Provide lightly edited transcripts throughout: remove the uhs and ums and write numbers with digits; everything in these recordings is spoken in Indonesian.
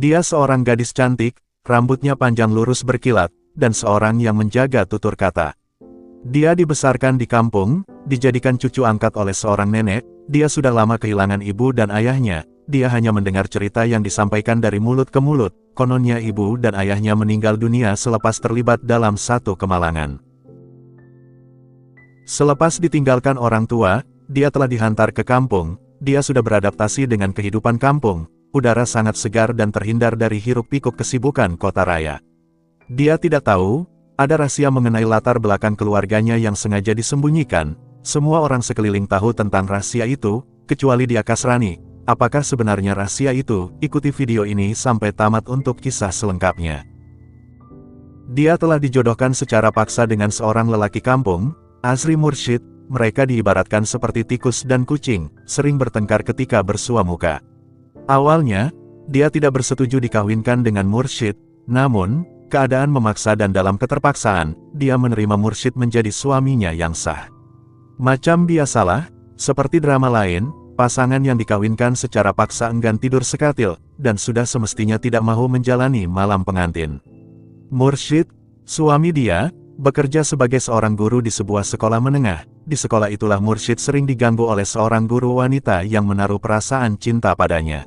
Dia seorang gadis cantik, rambutnya panjang lurus berkilat, dan seorang yang menjaga tutur kata. Dia dibesarkan di kampung, dijadikan cucu angkat oleh seorang nenek, dia sudah lama kehilangan ibu dan ayahnya, dia hanya mendengar cerita yang disampaikan dari mulut ke mulut, kononnya ibu dan ayahnya meninggal dunia selepas terlibat dalam satu kemalangan. Selepas ditinggalkan orang tua, dia telah dihantar ke kampung, dia sudah beradaptasi dengan kehidupan kampung, udara sangat segar dan terhindar dari hiruk-pikuk kesibukan kota raya. Dia tidak tahu, ada rahasia mengenai latar belakang keluarganya yang sengaja disembunyikan, semua orang sekeliling tahu tentang rahasia itu, kecuali dia Kasrani. Apakah sebenarnya rahasia itu? Ikuti video ini sampai tamat untuk kisah selengkapnya. Dia telah dijodohkan secara paksa dengan seorang lelaki kampung, Azri Mursyid. Mereka diibaratkan seperti tikus dan kucing, sering bertengkar ketika bersua muka. Awalnya, dia tidak bersetuju dikawinkan dengan Mursyid, namun, keadaan memaksa dan dalam keterpaksaan, dia menerima Mursyid menjadi suaminya yang sah. Macam biasalah, seperti drama lain, pasangan yang dikawinkan secara paksa enggan tidur sekatil, dan sudah semestinya tidak mau menjalani malam pengantin. Mursyid, suami dia, bekerja sebagai seorang guru di sebuah sekolah menengah. Di sekolah itulah Mursyid sering diganggu oleh seorang guru wanita yang menaruh perasaan cinta padanya.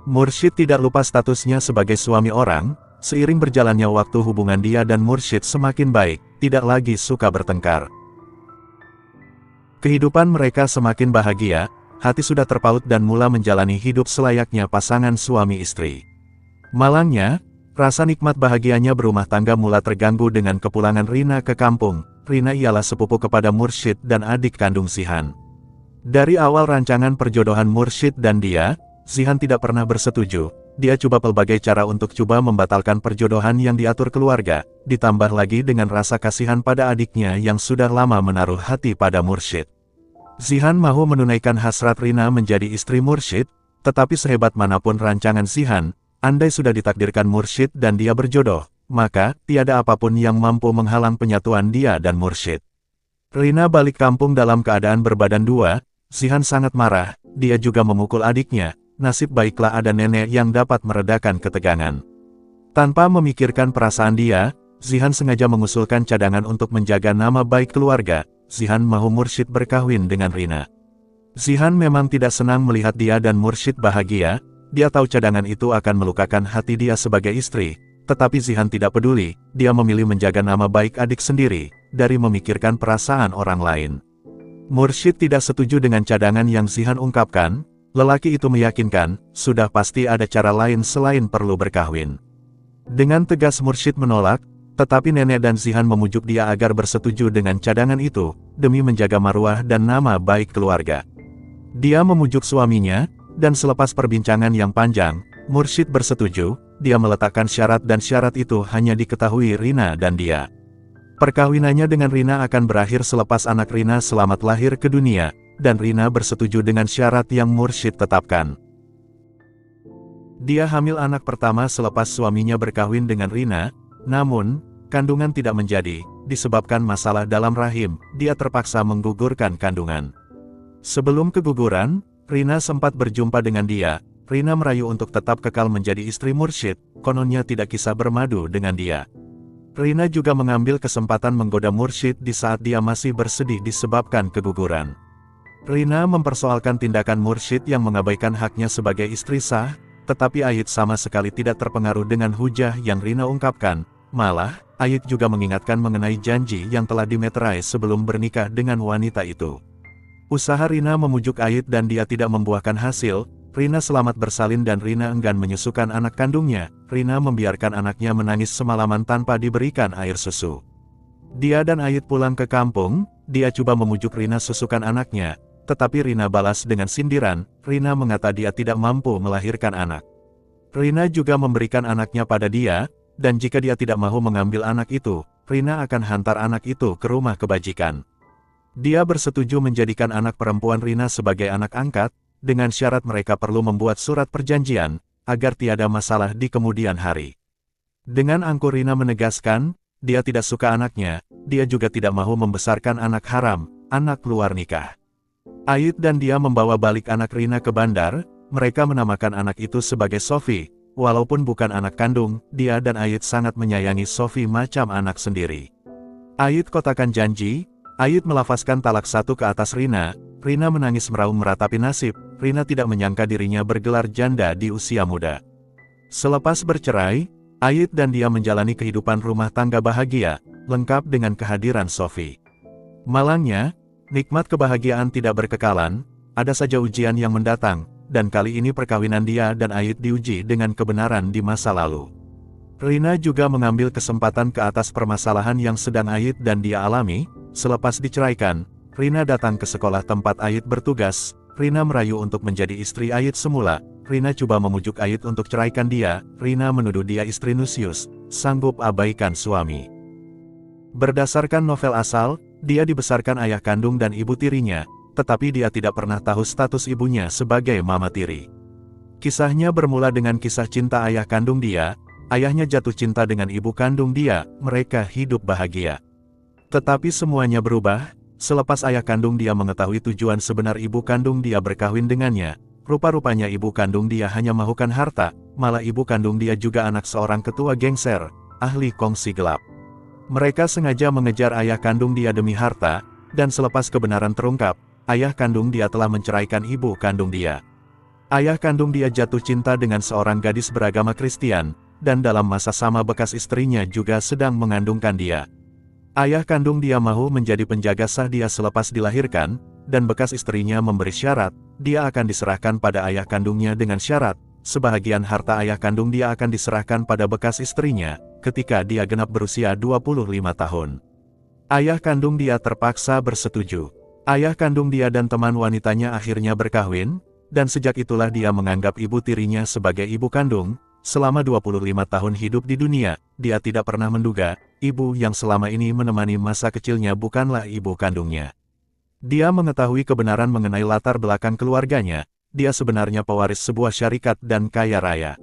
Mursyid tidak lupa statusnya sebagai suami orang, seiring berjalannya waktu hubungan dia dan Mursyid semakin baik, tidak lagi suka bertengkar. Kehidupan mereka semakin bahagia, hati sudah terpaut dan mula menjalani hidup selayaknya pasangan suami istri. Malangnya, rasa nikmat bahagianya berumah tangga mula terganggu dengan kepulangan Rina ke kampung. Rina ialah sepupu kepada Mursyid dan adik kandung Zihan. Dari awal rancangan perjodohan Mursyid dan dia, Zihan tidak pernah bersetuju. Dia coba pelbagai cara untuk coba membatalkan perjodohan yang diatur keluarga, ditambah lagi dengan rasa kasihan pada adiknya yang sudah lama menaruh hati pada Mursyid. Zihan mahu menunaikan hasrat Rina menjadi istri Mursyid, tetapi sehebat manapun rancangan Zihan, andai sudah ditakdirkan Mursyid dan dia berjodoh, maka, tiada apapun yang mampu menghalang penyatuan dia dan Mursyid. Rina balik kampung dalam keadaan berbadan dua, Zihan sangat marah, dia juga memukul adiknya, nasib baiklah ada nenek yang dapat meredakan ketegangan. Tanpa memikirkan perasaan dia, Zihan sengaja mengusulkan cadangan untuk menjaga nama baik keluarga, Zihan mahu Mursyid berkahwin dengan Rina. Zihan memang tidak senang melihat dia dan Mursyid bahagia, dia tahu cadangan itu akan melukakan hati dia sebagai istri. Tetapi Zihan tidak peduli, dia memilih menjaga nama baik adik sendiri, dari memikirkan perasaan orang lain. Mursyid tidak setuju dengan cadangan yang Zihan ungkapkan, lelaki itu meyakinkan, sudah pasti ada cara lain selain perlu berkahwin. Dengan tegas Mursyid menolak, tetapi nenek dan Zihan memujuk dia agar bersetuju dengan cadangan itu, demi menjaga marwah dan nama baik keluarga. Dia memujuk suaminya, dan selepas perbincangan yang panjang, Mursyid bersetuju. Dia meletakkan syarat dan syarat itu hanya diketahui Rina dan dia. Perkawinannya dengan Rina akan berakhir selepas anak Rina selamat lahir ke dunia, dan Rina bersetuju dengan syarat yang Mursyid tetapkan. Dia hamil anak pertama selepas suaminya berkawin dengan Rina, namun, kandungan tidak menjadi, disebabkan masalah dalam rahim, dia terpaksa menggugurkan kandungan. Sebelum keguguran, Rina sempat berjumpa dengan dia. Rina merayu untuk tetap kekal menjadi istri Mursyid, kononnya tidak kisah bermadu dengan dia. Rina juga mengambil kesempatan menggoda Mursyid di saat dia masih bersedih disebabkan keguguran. Rina mempersoalkan tindakan Mursyid yang mengabaikan haknya sebagai istri sah, tetapi Ayit sama sekali tidak terpengaruh dengan hujah yang Rina ungkapkan, malah, Ayit juga mengingatkan mengenai janji yang telah dimeterai sebelum bernikah dengan wanita itu. Usaha Rina memujuk Ayit dan dia tidak membuahkan hasil. Rina selamat bersalin dan Rina enggan menyusukan anak kandungnya. Rina membiarkan anaknya menangis semalaman tanpa diberikan air susu. Dia dan Ayit pulang ke kampung, dia coba memujuk Rina susukan anaknya, tetapi Rina balas dengan sindiran. Rina mengata dia tidak mampu melahirkan anak. Rina juga memberikan anaknya pada dia, dan jika dia tidak mau mengambil anak itu, Rina akan hantar anak itu ke rumah kebajikan. Dia bersetuju menjadikan anak perempuan Rina sebagai anak angkat, dengan syarat mereka perlu membuat surat perjanjian, agar tiada masalah di kemudian hari. Dengan angkuh Rina menegaskan, dia tidak suka anaknya, dia juga tidak mau membesarkan anak haram, anak luar nikah. Ayit dan dia membawa balik anak Rina ke bandar, mereka menamakan anak itu sebagai Sofi. walaupun bukan anak kandung, dia dan Ayit sangat menyayangi Sophie macam anak sendiri. Ayit kotakan janji, Ayit melafazkan talak satu ke atas Rina. Rina menangis meraung meratapi nasib. Rina tidak menyangka dirinya bergelar janda di usia muda. Selepas bercerai, Ayit dan dia menjalani kehidupan rumah tangga bahagia, lengkap dengan kehadiran Sophie. Malangnya, nikmat kebahagiaan tidak berkekalan, ada saja ujian yang mendatang, dan kali ini perkawinan dia dan Ayit diuji dengan kebenaran di masa lalu. Rina juga mengambil kesempatan ke atas permasalahan yang sedang Ayit dan dia alami. Selepas diceraikan, Rina datang ke sekolah tempat Ayit bertugas. Rina merayu untuk menjadi istri Ayit semula. Rina coba memujuk Ayit untuk ceraikan dia. Rina menuduh dia istri nusius, sanggup abaikan suami. Berdasarkan novel asal, dia dibesarkan ayah kandung dan ibu tirinya, tetapi dia tidak pernah tahu status ibunya sebagai mama tiri. Kisahnya bermula dengan kisah cinta ayah kandung dia. Ayahnya jatuh cinta dengan ibu kandung dia, mereka hidup bahagia. Tetapi semuanya berubah, selepas ayah kandung dia mengetahui tujuan sebenar ibu kandung dia berkahwin dengannya. Rupa-rupanya ibu kandung dia hanya mahukan harta, malah ibu kandung dia juga anak seorang ketua gengser, ahli kongsi gelap. Mereka sengaja mengejar ayah kandung dia demi harta, dan selepas kebenaran terungkap, ayah kandung dia telah menceraikan ibu kandung dia. Ayah kandung dia jatuh cinta dengan seorang gadis beragama Kristen, dan dalam masa sama bekas istrinya juga sedang mengandungkan dia. Ayah kandung dia mahu menjadi penjaga sah dia selepas dilahirkan, dan bekas istrinya memberi syarat, dia akan diserahkan pada ayah kandungnya dengan syarat, sebahagian harta ayah kandung dia akan diserahkan pada bekas istrinya, ketika dia genap berusia 25 tahun. Ayah kandung dia terpaksa bersetuju. Ayah kandung dia dan teman wanitanya akhirnya berkahwin, dan sejak itulah dia menganggap ibu tirinya sebagai ibu kandung. Selama 25 tahun hidup di dunia, dia tidak pernah menduga, ibu yang selama ini menemani masa kecilnya bukanlah ibu kandungnya. Dia mengetahui kebenaran mengenai latar belakang keluarganya, dia sebenarnya pewaris sebuah syarikat dan kaya raya.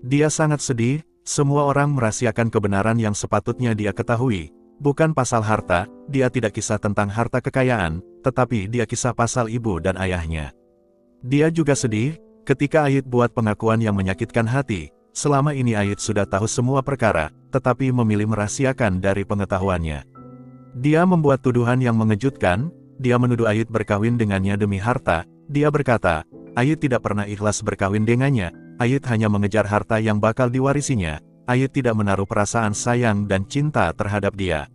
Dia sangat sedih, semua orang merahasiakan kebenaran yang sepatutnya dia ketahui, bukan pasal harta, dia tidak kisah tentang harta kekayaan, tetapi dia kisah pasal ibu dan ayahnya. Dia juga sedih, ketika Ayit buat pengakuan yang menyakitkan hati. Selama ini Ayit sudah tahu semua perkara, tetapi memilih merahasiakan dari pengetahuannya. Dia membuat tuduhan yang mengejutkan, dia menuduh Ayit berkawin dengannya demi harta. Dia berkata, Ayit tidak pernah ikhlas berkawin dengannya, Ayit hanya mengejar harta yang bakal diwarisinya. Ayit tidak menaruh perasaan sayang dan cinta terhadap dia.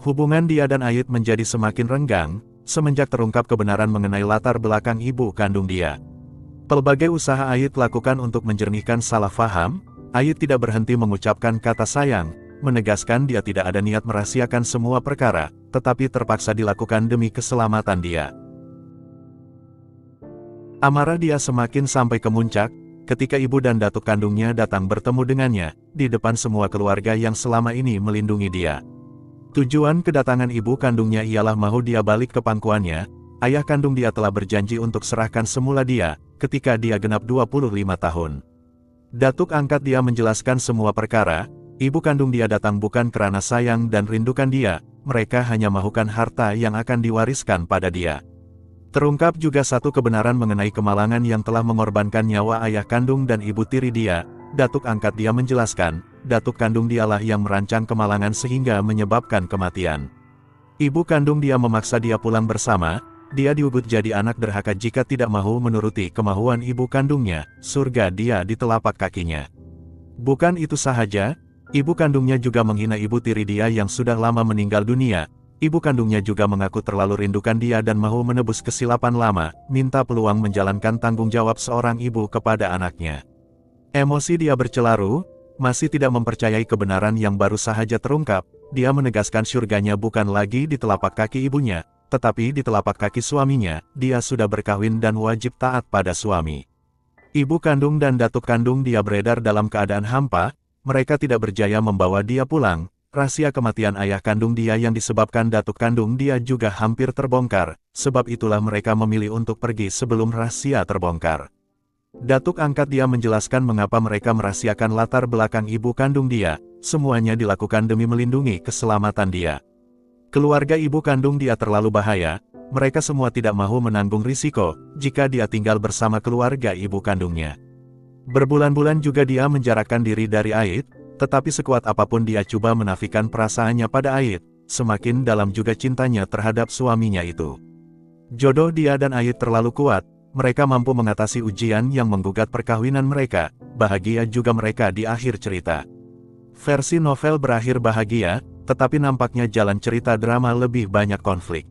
Hubungan dia dan Ayit menjadi semakin renggang, semenjak terungkap kebenaran mengenai latar belakang ibu kandung dia. Pelbagai usaha Ayit lakukan untuk menjernihkan salah faham. Ayit tidak berhenti mengucapkan kata sayang, menegaskan dia tidak ada niat merahasiakan semua perkara, tetapi terpaksa dilakukan demi keselamatan dia. Amarah dia semakin sampai ke muncak, ketika ibu dan datuk kandungnya datang bertemu dengannya, di depan semua keluarga yang selama ini melindungi dia. Tujuan kedatangan ibu kandungnya ialah mahu dia balik ke pangkuannya. Ayah kandung dia telah berjanji untuk serahkan semula dia, ketika dia genap 25 tahun. Datuk angkat dia menjelaskan semua perkara, ibu kandung dia datang bukan karena sayang dan rindukan dia, mereka hanya mahukan harta yang akan diwariskan pada dia. Terungkap juga satu kebenaran mengenai kemalangan yang telah mengorbankan nyawa ayah kandung dan ibu tiri dia. Datuk angkat dia menjelaskan, datuk kandung dialah yang merancang kemalangan sehingga menyebabkan kematian. Ibu kandung dia memaksa dia pulang bersama. Dia diugut jadi anak derhaka jika tidak mahu menuruti kemahuan ibu kandungnya, surga dia di telapak kakinya. Bukan itu sahaja, ibu kandungnya juga menghina ibu tiri dia yang sudah lama meninggal dunia. Ibu kandungnya juga mengaku terlalu rindukan dia dan mahu menebus kesilapan lama, minta peluang menjalankan tanggung jawab seorang ibu kepada anaknya. Emosi dia bercelaru, masih tidak mempercayai kebenaran yang baru sahaja terungkap. Dia menegaskan surganya bukan lagi di telapak kaki ibunya, tetapi di telapak kaki suaminya. Dia sudah berkahwin dan wajib taat pada suami. Ibu kandung dan datuk kandung dia beredar dalam keadaan hampa, mereka tidak berjaya membawa dia pulang. Rahasia kematian ayah kandung dia yang disebabkan datuk kandung dia juga hampir terbongkar, sebab itulah mereka memilih untuk pergi sebelum rahasia terbongkar. Datuk angkat dia menjelaskan mengapa mereka merahasiakan latar belakang ibu kandung dia, semuanya dilakukan demi melindungi keselamatan dia. Keluarga ibu kandung dia terlalu bahaya, mereka semua tidak mahu menanggung risiko, jika dia tinggal bersama keluarga ibu kandungnya. Berbulan-bulan juga dia menjarakkan diri dari Ait, tetapi sekuat apapun dia coba menafikan perasaannya pada Ait, semakin dalam juga cintanya terhadap suaminya itu. Jodoh dia dan Ait terlalu kuat, mereka mampu mengatasi ujian yang menggugat perkawinan mereka, bahagia juga mereka di akhir cerita. Versi novel berakhir bahagia, tetapi nampaknya jalan cerita drama lebih banyak konflik.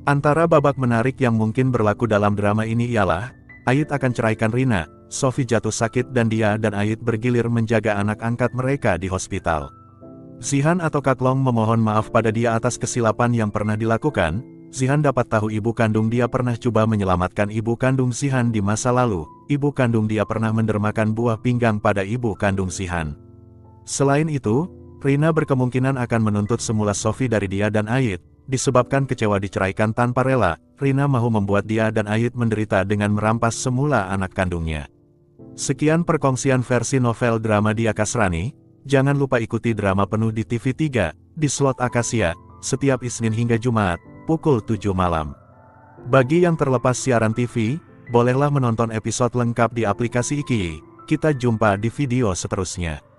Antara babak menarik yang mungkin berlaku dalam drama ini ialah, Ait akan ceraikan Rina, Sophie jatuh sakit dan dia dan Ait bergilir menjaga anak angkat mereka di hospital. Zihan atau Kak Long memohon maaf pada dia atas kesilapan yang pernah dilakukan. Zihan dapat tahu ibu kandung dia pernah coba menyelamatkan ibu kandung Zihan di masa lalu. Ibu kandung dia pernah mendermakan buah pinggang pada ibu kandung Zihan. Selain itu, Rina berkemungkinan akan menuntut semula Sophie dari dia dan Ait. Disebabkan kecewa diceraikan tanpa rela, Rina mahu membuat dia dan Ait menderita dengan merampas semula anak kandungnya. Sekian perkongsian versi novel drama di Akasrani. Jangan lupa ikuti drama penuh di TV3, di slot Akasia, setiap Isnin hingga Jumat, pukul 7 malam. Bagi yang terlepas siaran TV, bolehlah menonton episode lengkap di aplikasi Iki. Kita jumpa di video seterusnya.